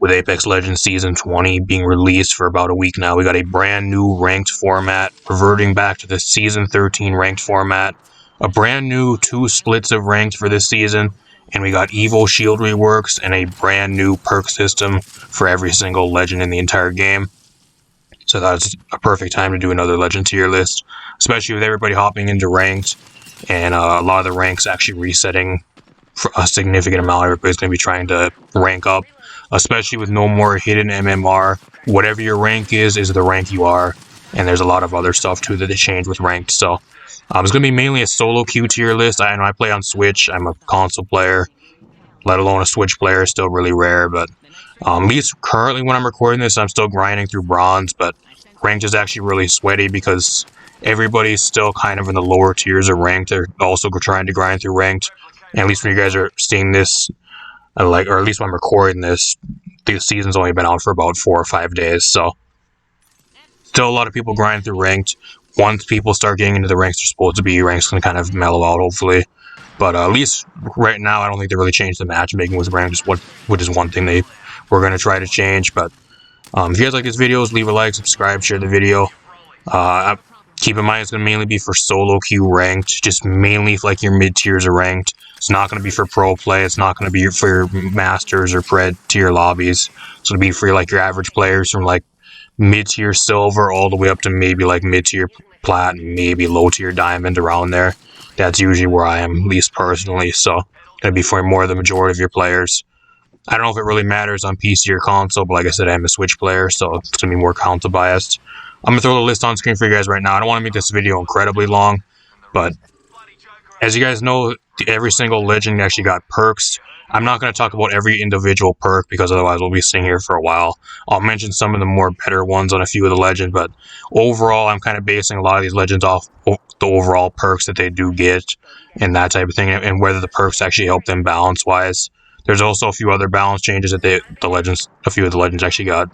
with Apex Legends Season 20 being released for about a week now. We got a brand new ranked format, reverting back to the Season 13 ranked format. A brand new 2 splits of ranked for this season. And we got Evo Shield reworks and a brand new perk system for every single legend in the entire game. So that's a perfect time to do another legend tier list, especially with everybody hopping into ranked and a lot of the ranks actually resetting for a significant amount. Everybody's going to be trying to rank up, especially with no more hidden MMR. Whatever your rank is the rank you are, and there's a lot of other stuff too that they changed with ranked. So it's going to be mainly a solo queue tier list. I know I play on Switch. I'm a console player, let alone a Switch player. Still really rare, but at least currently when I'm recording this, I'm still grinding through bronze, but ranked is actually really sweaty because everybody's still kind of in the lower tiers of ranked. They're also trying to grind through ranked. And at least when you guys are seeing this, or at least when I'm recording this, the season's only been out for about 4 or 5 days, so still a lot of people grind through ranked. Once people start getting into the ranks they're supposed to be, rank's going to kind of mellow out, hopefully. But at least right now, I don't think they really changed the matchmaking with ranked, which is one thing they were going to try to change. But if you guys like this video, leave a like, subscribe, share the video. Keep in mind, it's going to mainly be for solo queue ranked, just mainly like your mid tiers are ranked. It's not going to be for pro play. It's not going to be for your masters or pred tier lobbies. It's going to be for like your average players from like mid tier silver all the way up to maybe like mid tier plat, maybe low tier diamond around there. That's usually where I am, at least personally. So it's going to be for more of the majority of your players. I don't know if it really matters on PC or console, but like I said, I'm a Switch player, so it's going to be more console biased. I'm going to throw the list on screen for you guys right now. I don't want to make this video incredibly long, but as you guys know, every single legend actually got perks. I'm not going to talk about every individual perk because otherwise we'll be sitting here for a while. I'll mention some of the more better ones on a few of the legends, but overall I'm kind of basing a lot of these legends off the overall perks that they do get and that type of thing, and whether the perks actually help them balance-wise. There's also a few other balance changes that a few of the legends actually got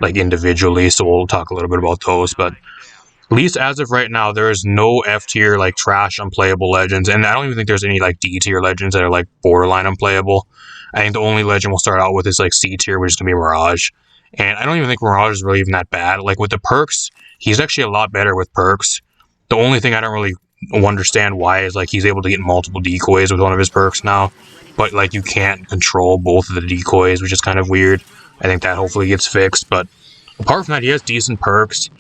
like individually, so we'll talk a little bit about those. But at least as of right now, there is no F tier like trash unplayable legends, and I don't even think there's any like D tier legends that are like borderline unplayable. I think the only legend we'll start out with is like C tier, which is gonna be Mirage, and I don't even think Mirage is really even that bad. Like with the perks, he's actually a lot better with perks. The only thing I don't really understand why is like he's able to get multiple decoys with one of his perks now, but like you can't control both of the decoys, which is kind of weird. I think that hopefully gets fixed, but apart from that, he has decent perks,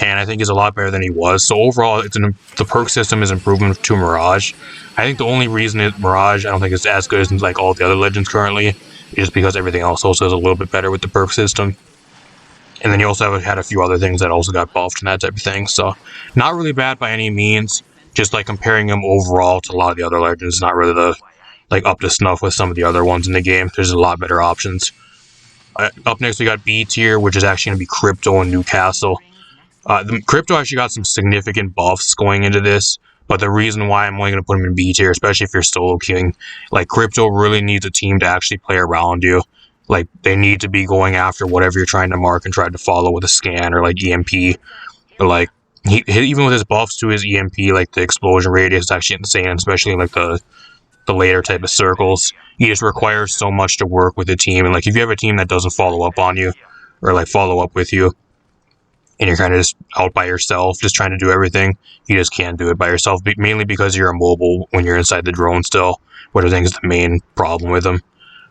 and I think he's a lot better than he was. So overall, the perk system is improvement to Mirage. I think the only reason Mirage, I don't think it's as good as like all the other legends currently, is because everything else also is a little bit better with the perk system. And then you also had a few other things that also got buffed and that type of thing. So not really bad by any means. Just like comparing him overall to a lot of the other legends, not really like up to snuff with some of the other ones in the game. There's a lot better options. Up next, we got B tier, which is actually going to be Crypto and Newcastle. The Crypto actually got some significant buffs going into this, but the reason why I'm only going to put him in B tier, especially if you're solo queuing, like Crypto really needs a team to actually play around you. Like they need to be going after whatever you're trying to mark and try to follow with a scan or like EMP. But like even with his buffs to his EMP, like the explosion radius is actually insane, especially like the later type of circles. He just requires so much to work with a team, and like if you have a team that doesn't follow up on you or like follow up with you and you're kind of just out by yourself just trying to do everything, you just can't do it by yourself, mainly because you're immobile when you're inside the drone still, which I think is the main problem with him.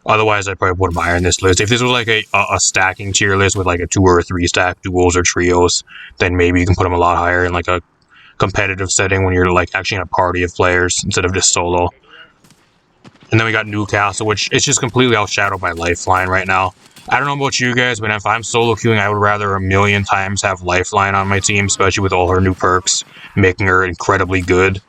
Otherwise, I'd probably put him higher in this list. If this was like a stacking tier list with like a 2 or 3 stack duos or trios, then maybe you can put him a lot higher in like a competitive setting when you're like actually in a party of players instead of just solo. And then we got Newcastle, which is just completely outshadowed by Lifeline right now. I don't know about you guys, but if I'm solo queuing, I would rather a million times have Lifeline on my team, especially with all her new perks, making her incredibly good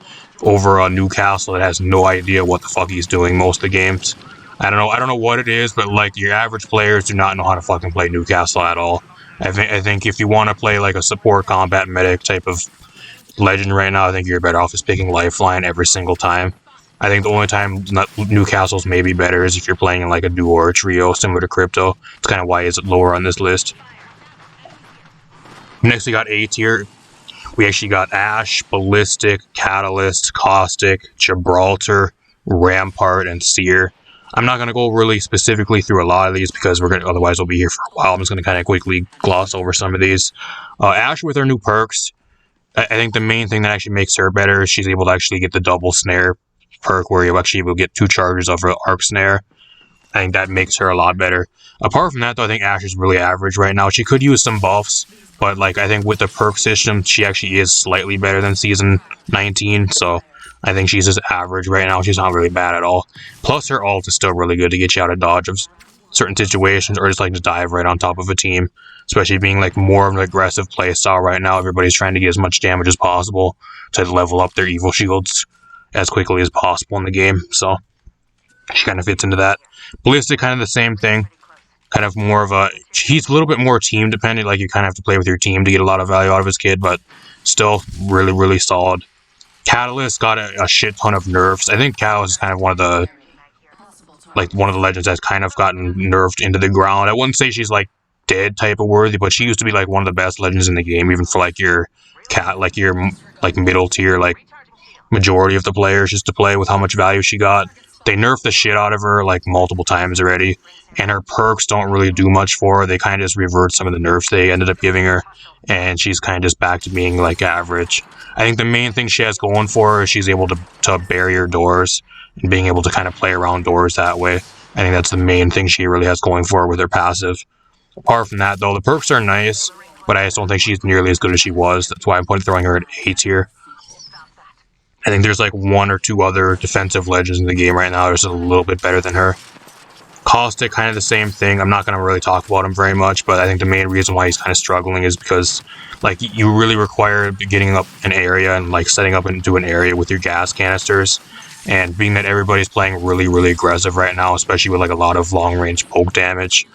over Newcastle that has no idea what the fuck he's doing most of the games. I don't know what it is, but like your average players do not know how to fucking play Newcastle at all. I think if you want to play like a support combat medic type of legend right now, I think you're better off just picking Lifeline every single time. I think the only time Newcastle's maybe better is if you're playing in like a duo or a trio similar to Crypto. It's kind of why it's lower on this list. Next we got A tier. We actually got Ash, Ballistic, Catalyst, Caustic, Gibraltar, Rampart, and Seer. I'm not going to go really specifically through a lot of these because otherwise we'll be here for a while. I'm just going to kind of quickly gloss over some of these. Asher with her new perks, I think the main thing that actually makes her better is she's able to actually get the double snare perk where you actually will get 2 charges of her arc snare. I think that makes her a lot better. Apart from that, though, I think Asher's really average right now. She could use some buffs, but like I think with the perk system, she actually is slightly better than Season 19, so I think she's just average right now. She's not really bad at all. Plus, her ult is still really good to get you out of dodge of certain situations, or just like to dive right on top of a team, especially being like more of an aggressive playstyle right now. Everybody's trying to get as much damage as possible to level up their evil shields as quickly as possible in the game, so she kind of fits into that. Ballistic, kind of the same thing. Kind of more of a... He's a little bit more team dependent. Like, you kind of have to play with your team to get a lot of value out of his kid, but still really, really solid. Catalyst got a shit ton of nerfs. I think Catalyst is kind of one of the legends that's kind of gotten nerfed into the ground. I wouldn't say she's like dead type of worthy, but she used to be like one of the best legends in the game, even for like your middle tier, like majority of the players just to play with how much value she got. They nerfed the shit out of her like multiple times already, and her perks don't really do much for her. They kind of just revert some of the nerfs they ended up giving her, and she's kind of just back to being like average. I think the main thing she has going for her is she's able to barrier doors and being able to kind of play around doors that way. I think that's the main thing she really has going for her with her passive. Apart from that, though, the perks are nice, but I just don't think she's nearly as good as she was. That's why I'm throwing her at A tier. I think there's like 1 or 2 other defensive legends in the game right now that are a little bit better than her. Caustic, kind of the same thing. I'm not going to really talk about him very much, but I think the main reason why he's kind of struggling is because like you really require getting up an area and like setting up into an area with your gas canisters. And being that everybody's playing really, really aggressive right now, especially with like a lot of long-range poke damage,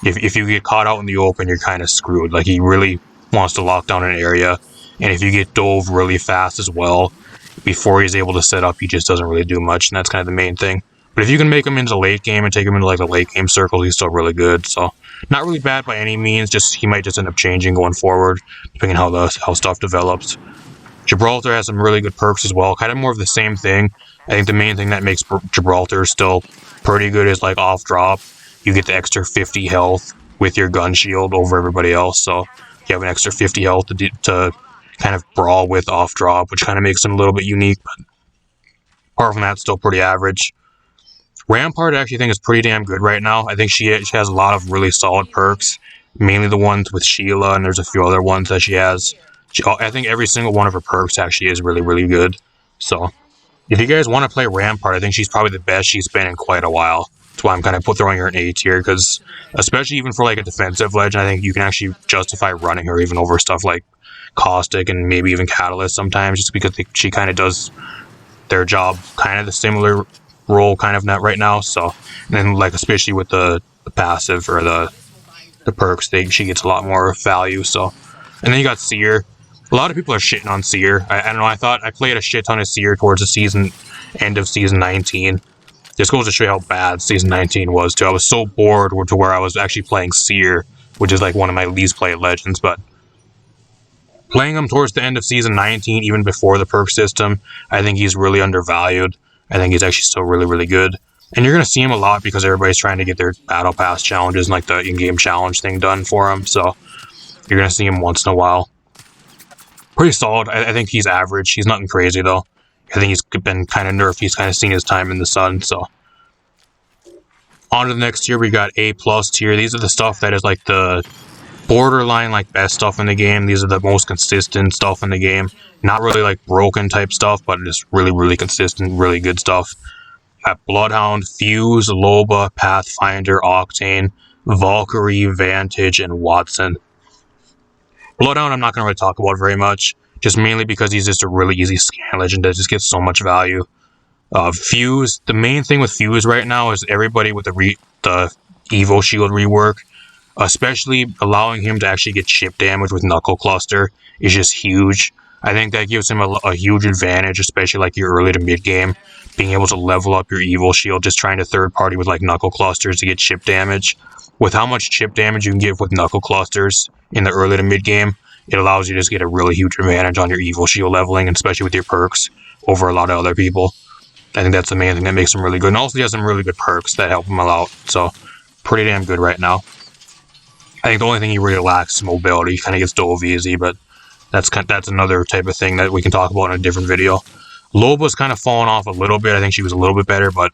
if you get caught out in the open, you're kind of screwed. Like, he really wants to lock down an area, and if you get dove really fast as well, before he's able to set up, he just doesn't really do much, and that's kind of the main thing. But if you can make him into late game and take him into like the late game circle, he's still really good. So not really bad by any means. Just he might just end up changing going forward, depending on how stuff develops. Gibraltar has some really good perks as well. Kind of more of the same thing. I think the main thing that makes Gibraltar still pretty good is like off drop. You get the extra 50 health with your gun shield over everybody else. So you have an extra 50 health to kind of brawl with off drop, which kind of makes them a little bit unique. But apart from that, still pretty average. Rampart, I actually think is pretty damn good right now. I think she has a lot of really solid perks, mainly the ones with Sheila, and there's a few other ones that she has. I think every single one of her perks actually is really, really good. So if you guys want to play Rampart, I think she's probably the best she's been in quite a while. That's why I'm kind of throwing her in A tier, because especially even for like a defensive legend, I think you can actually justify running her even over stuff like Caustic and maybe even Catalyst sometimes, just because she kind of does their job kind of the similar role kind of not right now. So, and then like especially with the passive or the perks, she gets a lot more value. So, and then you got Seer. A lot of people are shitting on Seer. I don't know. I thought I played a shit ton of Seer towards the end of season 19. This goes to show you how bad season 19 was too. I was so bored to where I was actually playing Seer, which is like one of my least played legends. But playing him towards the end of season 19, even before the perk system, I think he's really undervalued. I think he's actually still really, really good. And you're going to see him a lot because everybody's trying to get their Battle Pass challenges and like the in-game challenge thing done for him. So you're going to see him once in a while. Pretty solid. I think he's average. He's nothing crazy, though. I think he's been kind of nerfed. He's kind of seen his time in the sun, so. On to the next tier, we got A+ tier. These are the stuff that is like the borderline like best stuff in the game. These are the most consistent stuff in the game. Not really like broken type stuff, but just really, really consistent, really good stuff. Got Bloodhound, Fuse, Loba, Pathfinder, Octane, Valkyrie, Vantage, and Watson. Bloodhound I'm not going to really talk about very much, just mainly because he's just a really easy scan legend that just gets so much value. Fuse, the main thing with Fuse right now is everybody with the Evo Shield rework, especially allowing him to actually get chip damage with Knuckle Cluster, is just huge. I think that gives him a huge advantage, especially like your early to mid game, being able to level up your Evo Shield, just trying to third party with like Knuckle Clusters to get chip damage. With how much chip damage you can get with Knuckle Clusters in the early to mid game, it allows you to just get a really huge advantage on your Evo Shield leveling, and especially with your perks, over a lot of other people. I think that's the main thing that makes him really good. And also he has some really good perks that help him out. So pretty damn good right now. I think the only thing he really lacks is mobility. He kind of gets dove easy, but that's another type of thing that we can talk about in a different video. Loba's kind of fallen off a little bit. I think she was a little bit better, but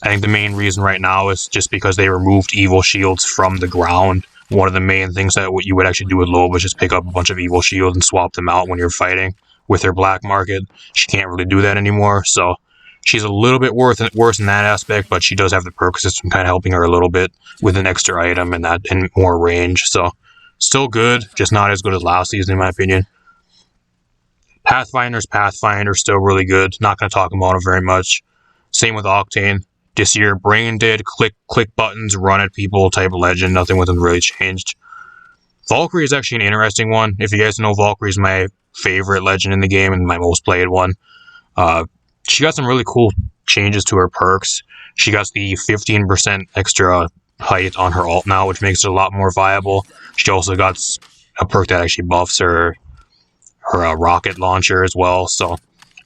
I think the main reason right now is just because they removed evil shields from the ground. One of the main things that what you would actually do with Loba is just pick up a bunch of evil shields and swap them out when you're fighting with her black market. She can't really do that anymore, so she's a little bit worse in that aspect, but she does have the perk system kind of helping her a little bit with an extra item and more range. So still good, just not as good as last season in my opinion. Pathfinder, still really good. Not going to talk about him very much. Same with Octane. This year, brain dead, click buttons, run at people type of legend. Nothing with him really changed. Valkyrie is actually an interesting one. If you guys know, Valkyrie is my favorite legend in the game and my most played one. She got some really cool changes to her perks. She got the 15% extra height on her ult now, which makes it a lot more viable. She also got a perk that actually buffs her rocket launcher as well. So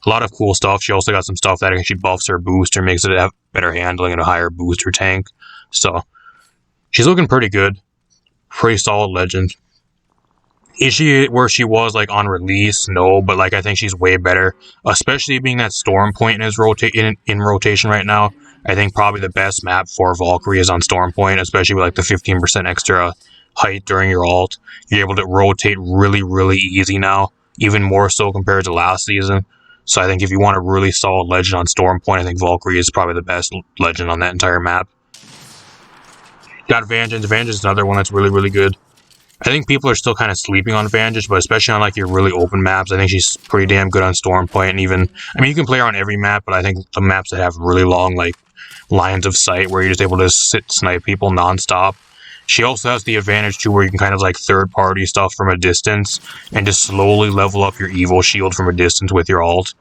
a lot of cool stuff. She also got some stuff that actually buffs her booster, makes it have better handling and a higher booster tank. So she's looking pretty good. Pretty solid legend. Is she where she was like on release? No, but like I think she's way better, especially being that Storm Point is in rotation right now. I think probably the best map for Valkyrie is on Storm Point, especially with like the 15% extra height during your ult. You're able to rotate really, really easy now, even more so compared to last season. So I think if you want a really solid legend on Storm Point, I think Valkyrie is probably the best legend on that entire map. Got Vengeance. Vengeance is another one that's really, really good. I think people are still kind of sleeping on Vengeance, but especially on like your really open maps, I think she's pretty damn good on Storm Point. And even, I mean, you can play her on every map, but I think the maps that have really long like lines of sight where you're just able to snipe people nonstop. She also has the advantage too, where you can kind of like third-party stuff from a distance and just slowly level up your evil shield from a distance with your ult.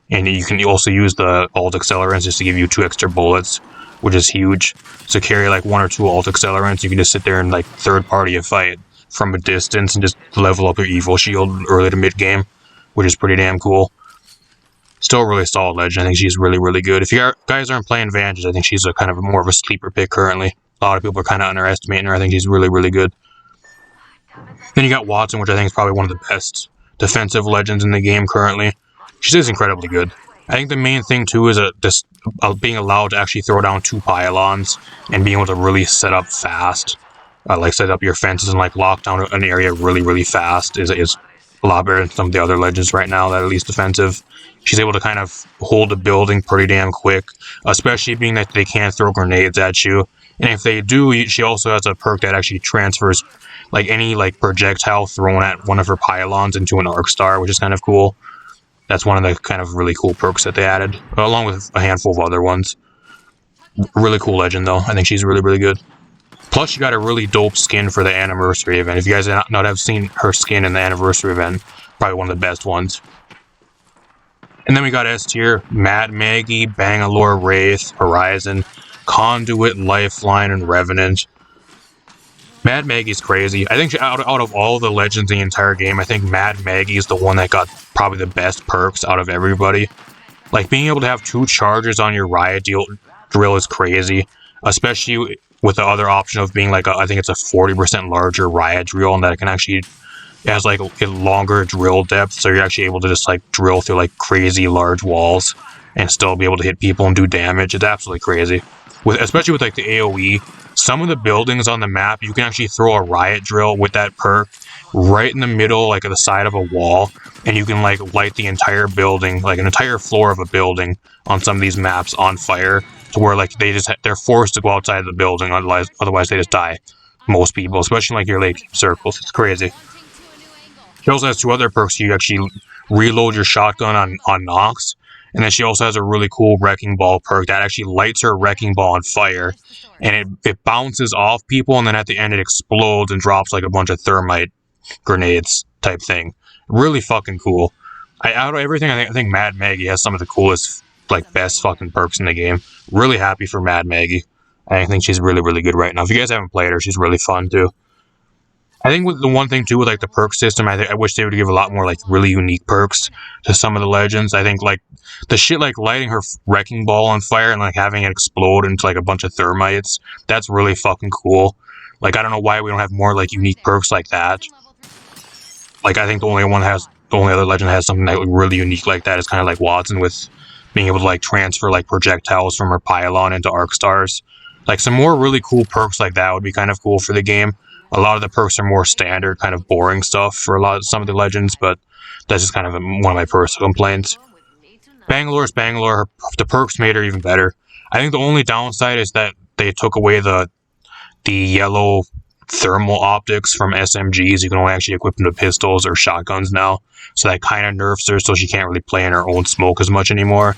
And you can also use the ult accelerants just to give you 2 extra bullets, which is huge. So carry like 1 or 2 ult accelerants, you can just sit there and like third-party a fight from a distance and just level up your evil shield early to mid-game, which is pretty damn cool. Still a really solid legend. I think she's really, really good. If you guys aren't playing Vantage, I think she's a kind of more of a sleeper pick currently. A lot of people are kind of underestimating her. I think she's really, really good. Then you got Watson, which I think is probably one of the best defensive legends in the game currently. She's just incredibly good. I think the main thing too is being allowed to actually throw down 2 pylons and being able to really set up fast. Like set up your fences and like lock down an area really, really fast is a lot better than some of the other legends right now that are at least defensive. She's able to kind of hold a building pretty damn quick, especially being that they can't throw grenades at you. And if they do, she also has a perk that actually transfers like any like projectile thrown at one of her pylons into an arc star, which is kind of cool. That's one of the kind of really cool perks that they added, along with a handful of other ones. Really cool legend though. I think she's really, really good. Plus, she got a really dope skin for the anniversary event. If you guys have not seen her skin in the anniversary event, probably one of the best ones. And then we got S tier, Mad Maggie, Bangalore, Wraith, Horizon, Conduit, Lifeline, and Revenant. Mad Maggie's crazy. I think out of all the legends in the entire game, I think Mad Maggie is the one that got probably the best perks out of everybody. Like, being able to have 2 charges on your riot drill is crazy, especially with the other option of being like, I think it's a 40% larger riot drill, and that it can actually, it has like a longer drill depth, so you're actually able to just like drill through like crazy large walls and still be able to hit people and do damage. It's absolutely crazy. Especially with like the AoE, some of the buildings on the map, you can actually throw a riot drill with that perk right in the middle, like at the side of a wall, and you can like light the entire building, like an entire floor of a building on some of these maps on fire, to where like they're forced to go outside of the building, otherwise they just die. Most people, especially like your late circles, it's crazy. She also has 2 other perks. You actually reload your shotgun on Nox, and then she also has a really cool Wrecking Ball perk that actually lights her Wrecking Ball on fire, and it bounces off people, and then at the end it explodes and drops like a bunch of thermite grenades type thing. Really fucking cool. Out of everything, I think Mad Maggie has some of the coolest, like, best fucking perks in the game. Really happy for Mad Maggie. I think she's really, really good right now. If you guys haven't played her, she's really fun too. I think with the one thing too with like the perk system, I wish they would give a lot more like really unique perks to some of the legends. I think like the shit like lighting her wrecking ball on fire and like having it explode into like a bunch of thermites. That's really fucking cool. Like I don't know why we don't have more like unique perks like that. Like I think the only other legend that has something that really unique like that is kind of like Watson with being able to like transfer like projectiles from her pylon into arc stars. Like some more really cool perks like that would be kind of cool for the game. A lot of the perks are more standard, kind of boring stuff for some of the legends, but that's just kind of one of my personal complaints. Bangalore's Bangalore. The perks made her even better. I think the only downside is that they took away the yellow thermal optics from SMGs. You can only actually equip them to pistols or shotguns now, so that kind of nerfs her, so she can't really play in her own smoke as much anymore.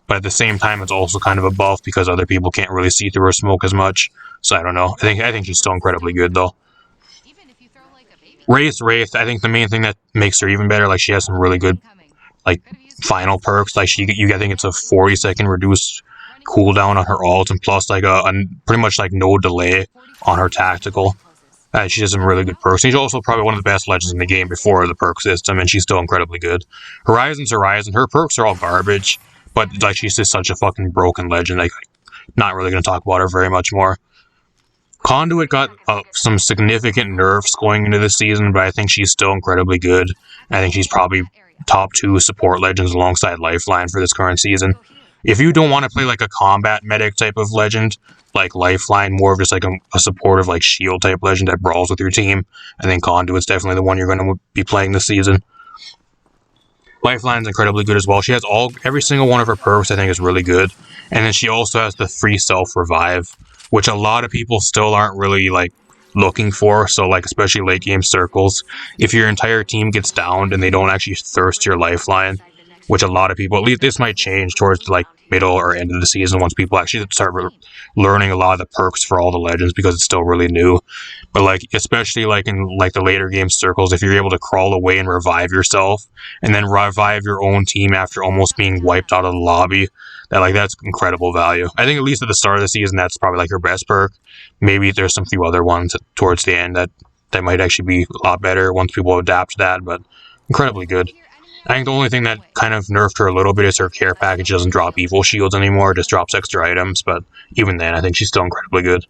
But at the same time, it's also kind of a buff because other people can't really see through her smoke as much. So I don't know. I think she's still incredibly good though. Wraith. I think the main thing that makes her even better, like she has some really good like final perks. Like I think it's a 40-second reduced cooldown on her ult, and plus like a pretty much like no delay on her tactical. She has some really good perks. She's also probably one of the best legends in the game before the perk system, and she's still incredibly good. Horizon's Horizon. Her perks are all garbage, but like she's just such a fucking broken legend. Like, not really going to talk about her very much more. Conduit got some significant nerfs going into this season, but I think she's still incredibly good. I think she's probably top 2 support legends alongside Lifeline for this current season. If you don't want to play like a combat medic type of legend, like Lifeline, more of just like a supportive like shield type legend that brawls with your team, I think Conduit's definitely the one you're going to be playing this season. Lifeline's incredibly good as well. She has every single one of her perks I think is really good. And then she also has the free self-revive, which a lot of people still aren't really like looking for. So like especially late game circles, if your entire team gets downed and they don't actually thirst your lifeline, which a lot of people, at least this might change towards like middle or end of the season once people actually start learning a lot of the perks for all the legends because it's still really new. But like especially like in like the later game circles, if you're able to crawl away and revive yourself and then revive your own team after almost being wiped out of the lobby, that's incredible value. I think at least at the start of the season that's probably like her best perk. Maybe there's some few other ones towards the end that might actually be a lot better once people adapt to that, but incredibly good. I think the only thing that kind of nerfed her a little bit is her care package doesn't drop evil shields anymore, it just drops extra items, but even then I think she's still incredibly good.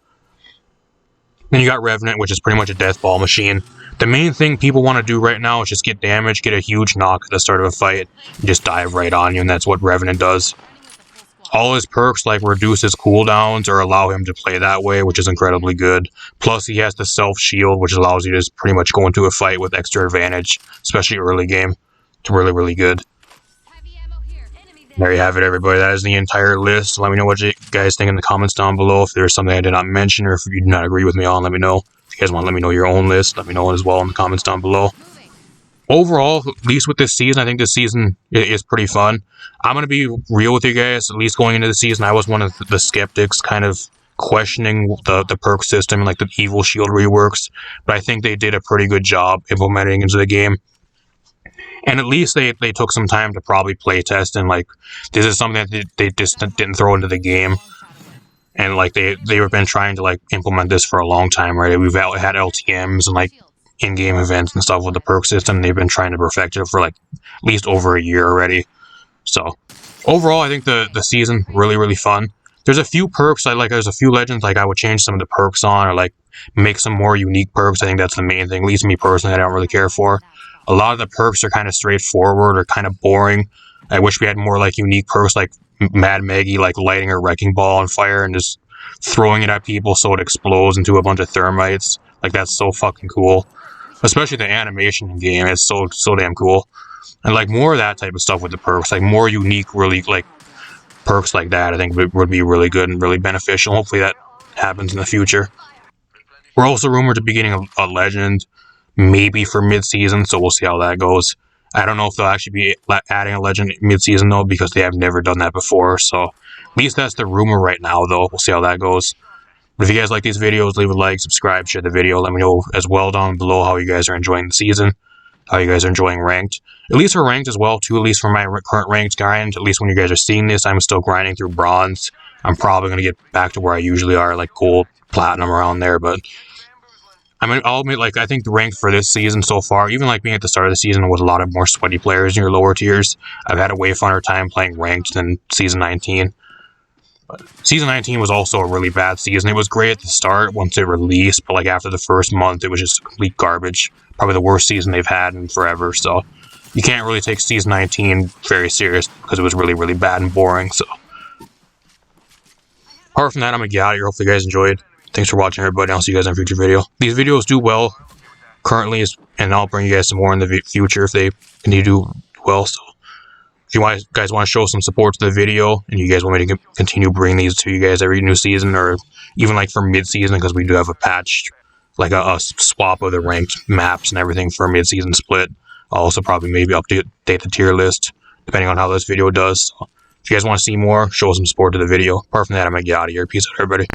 Then you got Revenant, which is pretty much a death ball machine. The main thing people want to do right now is just get damage, get a huge knock at the start of a fight, and just dive right on you, and that's what Revenant does. All his perks like reduce his cooldowns or allow him to play that way, which is incredibly good. Plus he has the self-shield, which allows you to just pretty much go into a fight with extra advantage, especially early game. It's really, really good. There you have it, everybody. That is the entire list. Let me know what you guys think in the comments down below. If there's something I did not mention or if you do not agree with me on, let me know. If you guys want to let me know your own list, let me know as well in the comments down below. Overall, at least with this season, I think this season is pretty fun. I'm going to be real with you guys. At least going into the season, I was one of the skeptics kind of questioning the perk system and like the evil shield reworks. But I think they did a pretty good job implementing into the game. And at least they took some time to probably play test and like this is something that they just didn't throw into the game. And like they've been trying to like implement this for a long time, right? We've had LTMs and like in-game events and stuff with the perk system. They've been trying to perfect it for like at least over a year already. So overall, I think the season really, really fun. There's a few perks there's a few legends like I would change some of the perks on or like make some more unique perks. I think that's the main thing. At least me personally, I don't really care for. A lot of the perks are kind of straightforward or kind of boring. I wish we had more like unique perks like Mad Maggie, like lighting her wrecking ball on fire and just throwing it at people so it explodes into a bunch of thermites. Like that's so fucking cool. Especially the animation in game, it's so damn cool. And like more of that type of stuff with the perks, like more unique, really like perks like that, I think would be really good and really beneficial. Hopefully that happens in the future. We're also rumored to be getting a legend, maybe for mid-season, so we'll see how that goes. I don't know if they'll actually be adding a legend mid-season though, because they have never done that before. So at least that's the rumor right now though. We'll see how that goes. But if you guys like these videos, leave a like, subscribe, share the video. Let me know as well down below how you guys are enjoying the season, how you guys are enjoying ranked. At least for ranked as well too, at least for my current ranked grind. At least when you guys are seeing this, I'm still grinding through bronze. I'm probably going to get back to where I usually are, like gold, platinum, around there. But I mean, I'll admit, like, I think the ranked for this season so far, even like being at the start of the season with a lot of more sweaty players in your lower tiers, I've had a way funner time playing ranked than Season 19. But Season 19 was also a really bad season. It was great at the start once it released, but like after the first month, it was just complete garbage. Probably the worst season they've had in forever, so you can't really take Season 19 very serious because it was really, really bad and boring, so. Apart from that, I'm gonna get out of here. Hopefully you guys enjoyed. Thanks for watching, everybody. I'll see you guys in a future video. These videos do well currently, and I'll bring you guys some more in the future if they continue to do well. So if you guys want to show some support to the video, and you guys want me to continue bringing these to you guys every new season, or even like for mid-season, because we do have a patch, like a swap of the ranked maps and everything for a mid-season split. I'll also probably maybe update the tier list, depending on how this video does. So if you guys want to see more, show some support to the video. Apart from that, I'm going to get out of here. Peace out, everybody.